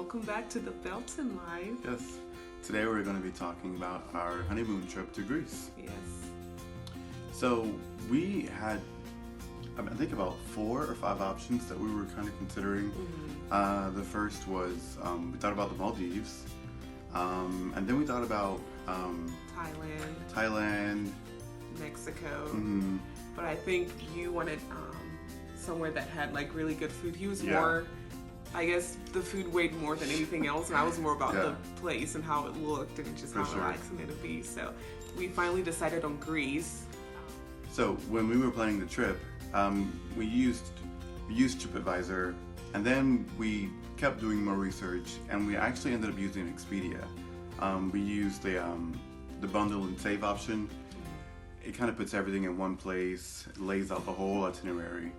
welcome back to the Belton Life. Yes. Today we're going to be talking about our honeymoon trip to Greece. Yes. So we had, I think about 4 or 5 options that we were kind of considering. Mm-hmm. The first was, we thought about the Maldives, and then we thought about Thailand, Mexico. Mm-hmm. But I think you wanted somewhere that had like really good food. He was Yeah. more, I guess the food weighed more than anything else, and I was more about Yeah. the place and how it looked and just For how sure. relaxing it would be. So we finally decided on Greece. So when we were planning the trip, we used TripAdvisor, and then we kept doing more research, and we actually ended up using Expedia. We used the bundle and save option. It kind of puts everything in one place, lays out the whole itinerary,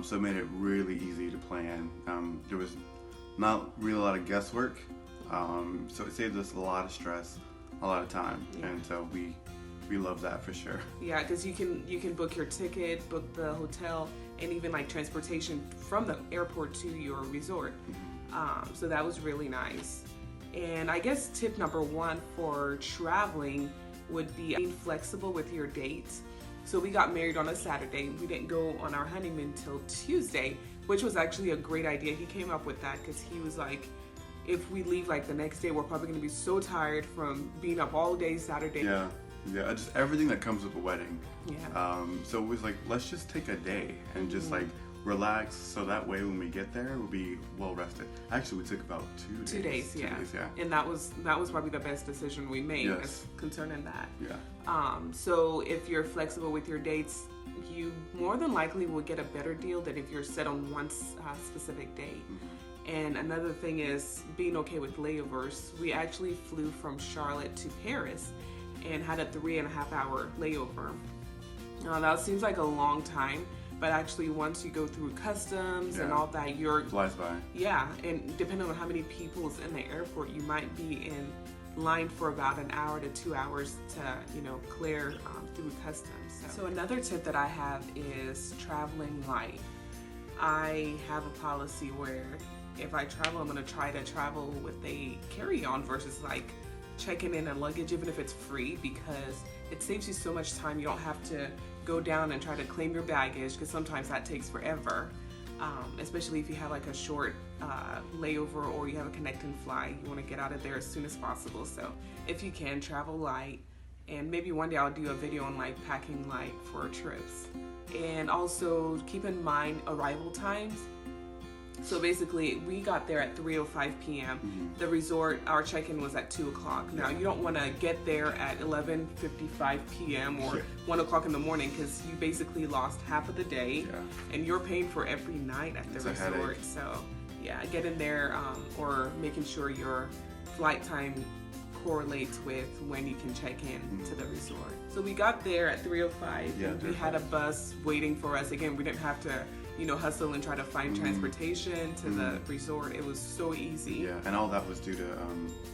so it made it really easy to plan. There was not really a lot of guesswork, so it saved us a lot of stress, a lot of time, and so we love that for sure. Yeah, because you can book your ticket, book the hotel, and even like transportation from the airport to your resort. So that was really nice. And I guess tip number 1 for traveling would be being flexible with your dates. So we got married on a Saturday. We didn't go on our honeymoon till Tuesday, which was actually a great idea. He came up with that because he was like, if we leave like the next day, we're probably gonna be so tired from being up all day Saturday. Yeah, just everything that comes with a wedding. Yeah. So it was like, let's just take a day and just like relax, so that way when we get there we'll be well rested. Actually, we took about 2 days. 2 days, yeah. And that was probably the best decision we made as concerning that. Yeah. So if you're flexible with your dates, you more than likely will get a better deal than if you're set on one specific date. And another thing is being okay with layovers. We actually flew from Charlotte to Paris and had a 3.5-hour layover. Now that seems like a long time, but actually once you go through customs and all that, flies by. Yeah, and depending on how many people's in the airport, you might be in line for about an hour to 2 hours to clear through customs. So another tip that I have is traveling light. I have a policy where if I travel, I'm gonna try to travel with a carry-on versus like checking in a luggage, even if it's free, because it saves you so much time. You don't have to go down and try to claim your baggage, because sometimes that takes forever, especially if you have like a short layover or you have a connecting flight. You want to get out of there as soon as possible. So if you can, travel light, and maybe one day I'll do a video on like packing light for trips. And also keep in mind arrival times. So basically, we got there at 3:05 p.m. The resort, our check-in was at 2 o'clock. Now, you don't want to get there at 11:55 p.m. or 1 o'clock in the morning, because you basically lost half of the day, and you're paying for every night at the resort. So, yeah, get in there, or making sure your flight time correlates with when you can check in to the resort. So we got there at 3:05. Yeah, we had a bus waiting for us. Again, we didn't have to hustle and try to find transportation to the resort. It was so easy. Yeah, and all that was due to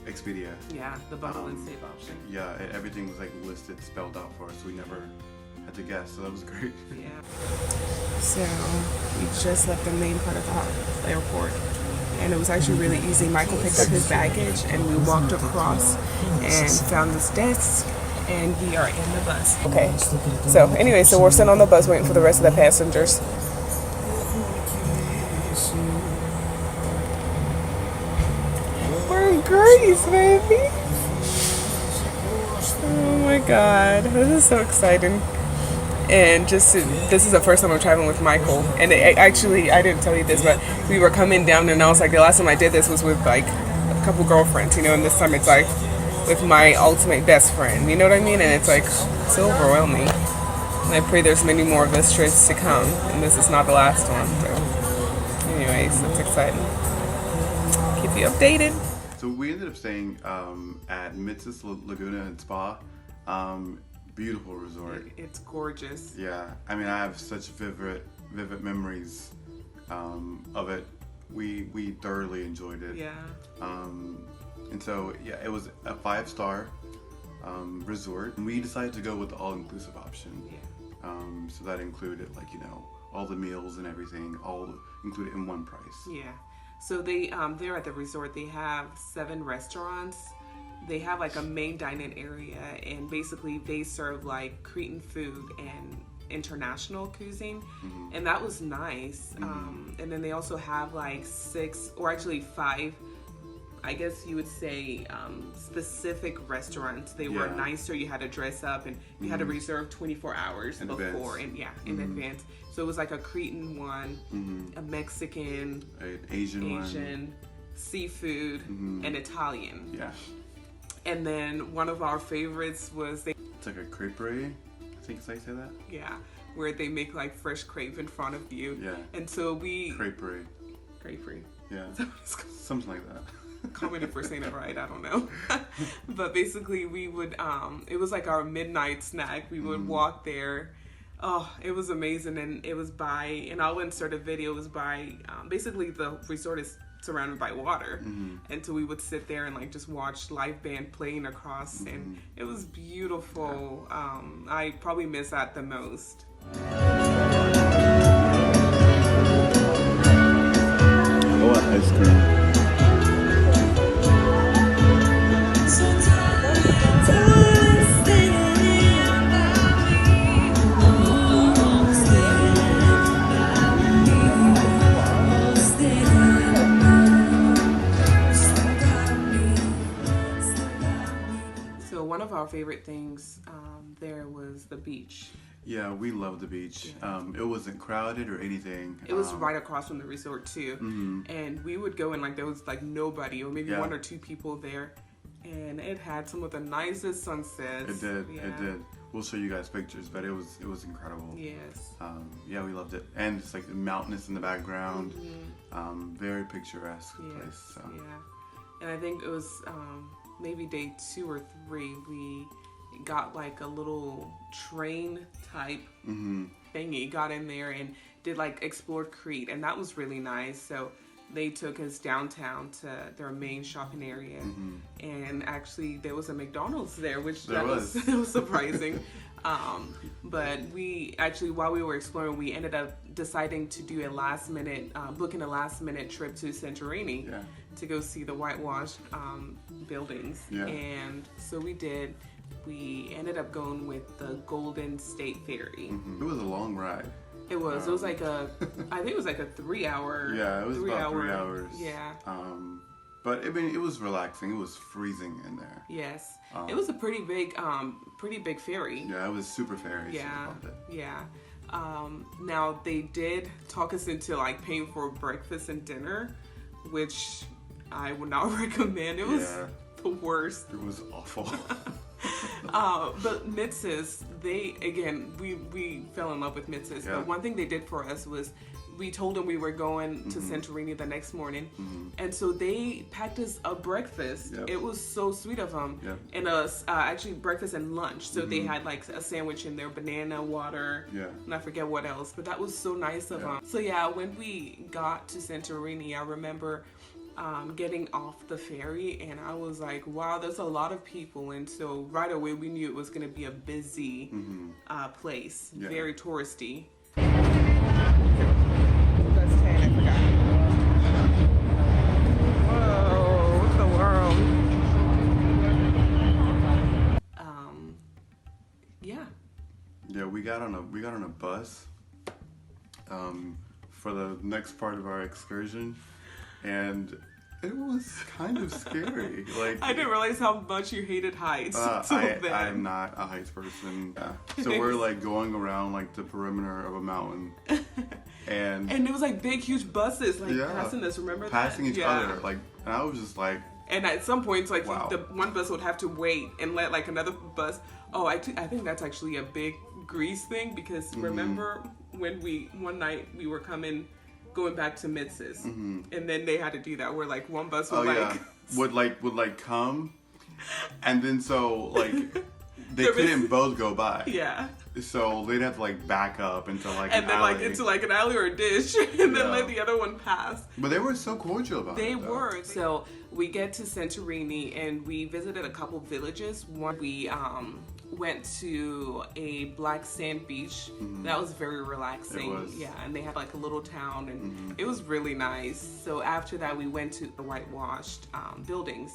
Expedia. Yeah, the bundle and save option. Yeah, everything was like listed, spelled out for us. We never had to guess, so that was great. Yeah. So we just left the main part of the airport, and it was actually really easy. Michael picked up his baggage, and we walked across and found this desk, and we are in the bus. Okay. So anyway, we're sitting on the bus waiting for the rest of the passengers. We're in Greece, baby! Oh my god, this is so exciting. And this is the first time I'm traveling with Michael. And actually, I didn't tell you this, but we were coming down, and I was like, the last time I did this was with like a couple girlfriends, and this time it's like with my ultimate best friend, you know what I mean? And it's like so overwhelming. And I pray there's many more of those trips to come, and this is not the last one. So anyways, it's exciting. Keep you updated. So we ended up staying at Mitsis, Laguna and Spa. Beautiful resort. It's gorgeous. Yeah, I mean, I have such vivid memories of it. We thoroughly enjoyed it. Yeah. And so it was a 5-star resort, and we decided to go with the all-inclusive option. Yeah. So that included all the meals and everything, all included in one price. Yeah. So they there at the resort they have 7 restaurants. They have like a main dining area, and basically they serve like Cretan food and international cuisine, and that was nice. And then they also have like 6 or actually 5, I guess you would say, specific restaurants. They were nicer. You had to dress up, and you had to reserve 24 hours before, and in advance. So it was like a Cretan one, a Mexican, an Asian, seafood, and Italian. Yeah. And then one of our favorites was it's like a crepe, I think I say that. Yeah, where they make like fresh crepe in front of you. Yeah. And so we crepe. Yeah. Something like that. Call me if we're saying it right, I don't know. But basically we would it was like our midnight snack. We would walk there. Oh, it was amazing. And it was and I'll insert a video. It was by basically the resort is surrounded by water, and so we would sit there and like just watch live band playing across, and it was beautiful. I probably miss that the most. I want ice cream. One of our favorite things there was the beach. Yeah, we love the beach. It wasn't crowded or anything. It was right across from the resort too, and we would go and like there was like nobody or maybe 1 or 2 people there, and it had some of the nicest sunsets. It did. It did. We'll show you guys pictures, but it was incredible. Yes. Yeah, we loved it, and it's like mountainous in the background. Very picturesque place. So. Yeah, and I think it was. Maybe day 2 or 3, we got like a little train type thingy, got in there and did like explored Crete, and that was really nice. So they took us downtown to their main shopping area, and actually there was a McDonald's there, which that was surprising. But we actually, while we were exploring, we ended up deciding to do booking a last minute trip to Santorini to go see the whitewashed buildings. And so we did. We ended up going with the Golden State Ferry. It was a long ride. It was. It was like I think it was like a 3-hour. Yeah, it was about 3 hours. Yeah. But I mean, it was relaxing. It was freezing in there. Yes. It was a pretty big ferry. Yeah, it was super ferry. Yeah. Now they did talk us into like paying for breakfast and dinner, which I would not recommend. It was the worst. It was awful. But Mitsis, we fell in love with Mitsis. Yeah. But one thing they did for us was we told them we were going to Santorini the next morning, and so they packed us a breakfast. It was so sweet of them, and actually breakfast and lunch. So they had like a sandwich in there, banana, water, and I forget what else. But that was so nice of them. So when we got to Santorini, I remember getting off the ferry, and I was like, wow, there's a lot of people. And so right away we knew it was going to be a busy place, very touristy. That's 10, I forgot. Whoa, what the world? Yeah, we got on a bus for the next part of our excursion, and it was kind of scary. Like, I didn't realize how much you hated heights. I'm not a heights person. Yeah. So we're like going around like the perimeter of a mountain, and it was like big, huge buses like passing us. Remember passing that? each other. Like, and I was just like. And at some points, like the one bus would have to wait and let like another bus. Oh, I think that's actually a big Greece thing, because remember when one night we were going back to Mitsis, and then they had to do that where like one bus would come, and then so like they couldn't both go by. Yeah. So they'd have to like back up into like and an then alley. like into like an alley or a ditch, and then let the other one pass. But they were so cordial about it. They were. So we get to Santorini and we visited a couple villages. One we went to a black sand beach. That was very relaxing. It was. Yeah, and they had like a little town, and it was really nice. So after that, we went to the whitewashed buildings.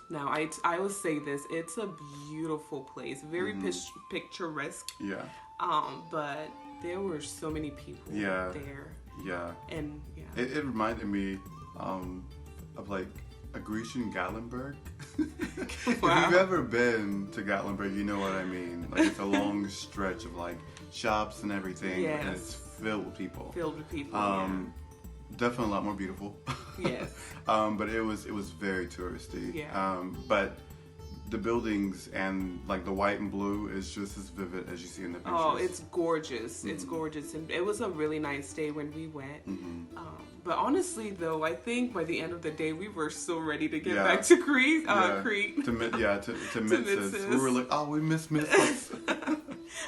Now, I will say this, it's a beautiful place, very picturesque. Yeah. But there were so many people there. Yeah. And It reminded me of like a Grecian Gatlinburg. Wow. If you've ever been to Gatlinburg, you know what I mean. Like it's a long stretch of like shops and everything, and it's filled with people. Definitely a lot more beautiful. Yes. But it was very touristy. Yeah. But the buildings and like the white and blue is just as vivid as you see in the pictures. Oh, it's gorgeous. It's gorgeous, and it was a really nice day when we went. But honestly, though, I think by the end of the day, we were so ready to get back to Crete. Crete. To Mitsis. We were like, oh, we miss Mitsis.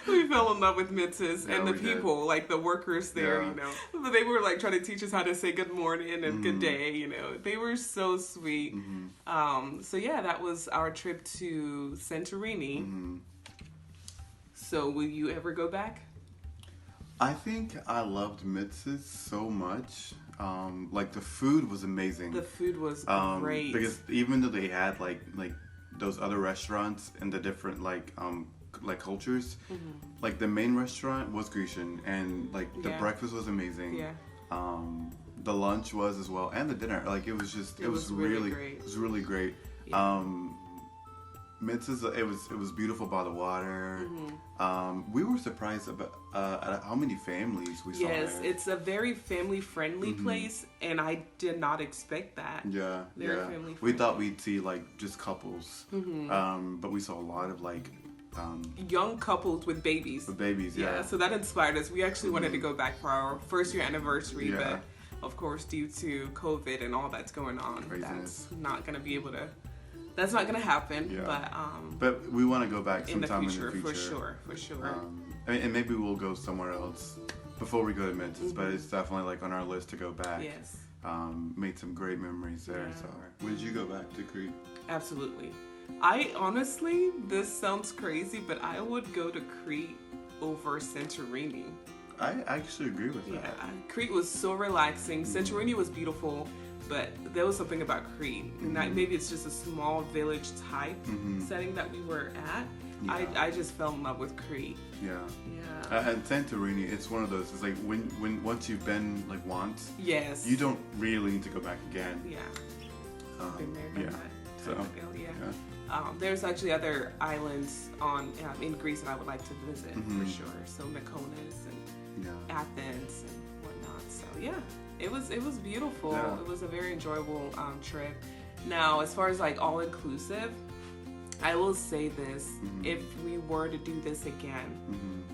We fell in love with Mitsis and the we people, like the workers there, you know. But they were like trying to teach us how to say good morning and good day, you know. They were so sweet. So yeah, that was our trip to Santorini. So will you ever go back? I think I loved Mitsis so much. Like the food was amazing. The food was great. Because even though they had like those other restaurants and the different like cultures, like the main restaurant was Grecian, and like the breakfast was amazing. Yeah. The lunch was as well, and the dinner. Like it was just it was really great. It was really great. Yeah. Mitsis, it was beautiful by the water. We were surprised about at how many families we saw there. Yes, it's a very family-friendly place, and I did not expect that. Yeah, Very family-friendly. We thought we'd see like just couples, but we saw a lot of like young couples with babies. Yeah. So that inspired us. We actually wanted to go back for our first year anniversary, but of course, due to COVID and all that's going on, Craziness. that's not going to be able to. That's not going to happen. Yeah. But we want to go back sometime in the future. For sure. And maybe we'll go somewhere else before we go to Mitsis. But it's definitely like on our list to go back. Yes. Made some great memories there. Yeah. So when did you go back to Crete? Absolutely. I honestly, this sounds crazy, but I would go to Crete over Santorini. I actually agree with that. Yeah, Crete was so relaxing. Santorini was beautiful, but there was something about Crete. And maybe it's just a small village type setting that we were at. Yeah. I just fell in love with Crete. Yeah. And Santorini, it's one of those. It's like when once you've been like once, yes, you don't really need to go back again. Yeah. Been there, done that. So. There's actually other islands in Greece that I would like to visit for sure. So Mykonos and Athens and whatnot. So yeah, it was beautiful. Yeah. It was a very enjoyable trip. Now, as far as like all inclusive, I will say this: if we were to do this again,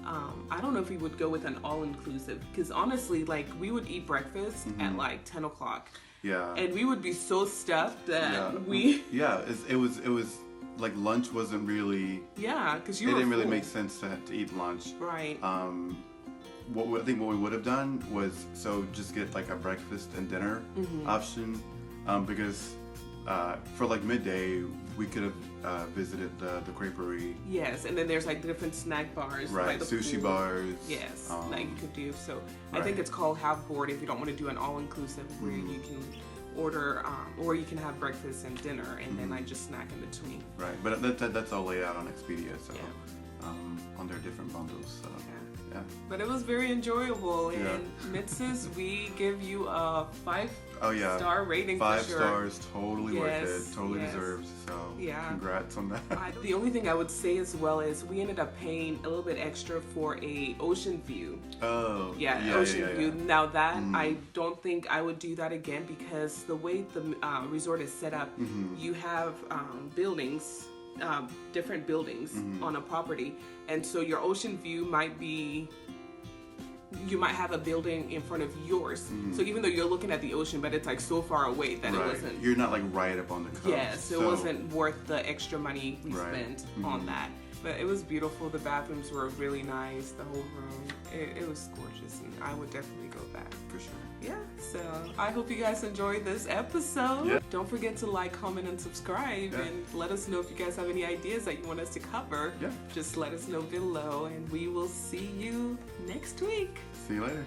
I don't know if we would go with an all inclusive, because honestly, like we would eat breakfast at like 10 o'clock. Yeah. And we would be so stuffed that it was like lunch wasn't really. Yeah, because it didn't really make sense to eat lunch. Right. I think what we would have done was just get like a breakfast and dinner option, because for like midday we could have visited the creperie. Yes, and then there's like different snack bars, right? Like Sushi bars. Yes, that you could do. So I think it's called half board if you don't want to do an all inclusive where you can order or you can have breakfast and dinner and then like just snack in between. Right, but that's all laid out on Expedia, so on their different bundles. So. Yeah. But it was very enjoyable, and Mitsis, we give you a 5-star rating. 5 stars, totally worth it, totally deserved. So congrats on that. The only thing I would say as well is we ended up paying a little bit extra for a ocean view. Oh, ocean view. Now that I don't think I would do that again, because the way the resort is set up, you have buildings. Different buildings on a property, and so your ocean view might be, you might have a building in front of yours, so even though you're looking at the ocean, but it's like so far away that it wasn't, you're not like right up on the coast. Yes, it wasn't worth the extra money we spent on that. But it was beautiful. The bathrooms were really nice. The whole room, it was gorgeous, and I would definitely go back. For sure. Yeah, so I hope you guys enjoyed this episode. Yeah. Don't forget to like, comment, and subscribe, and let us know if you guys have any ideas that you want us to cover. Yeah. Just let us know below, and we will see you next week. See you later.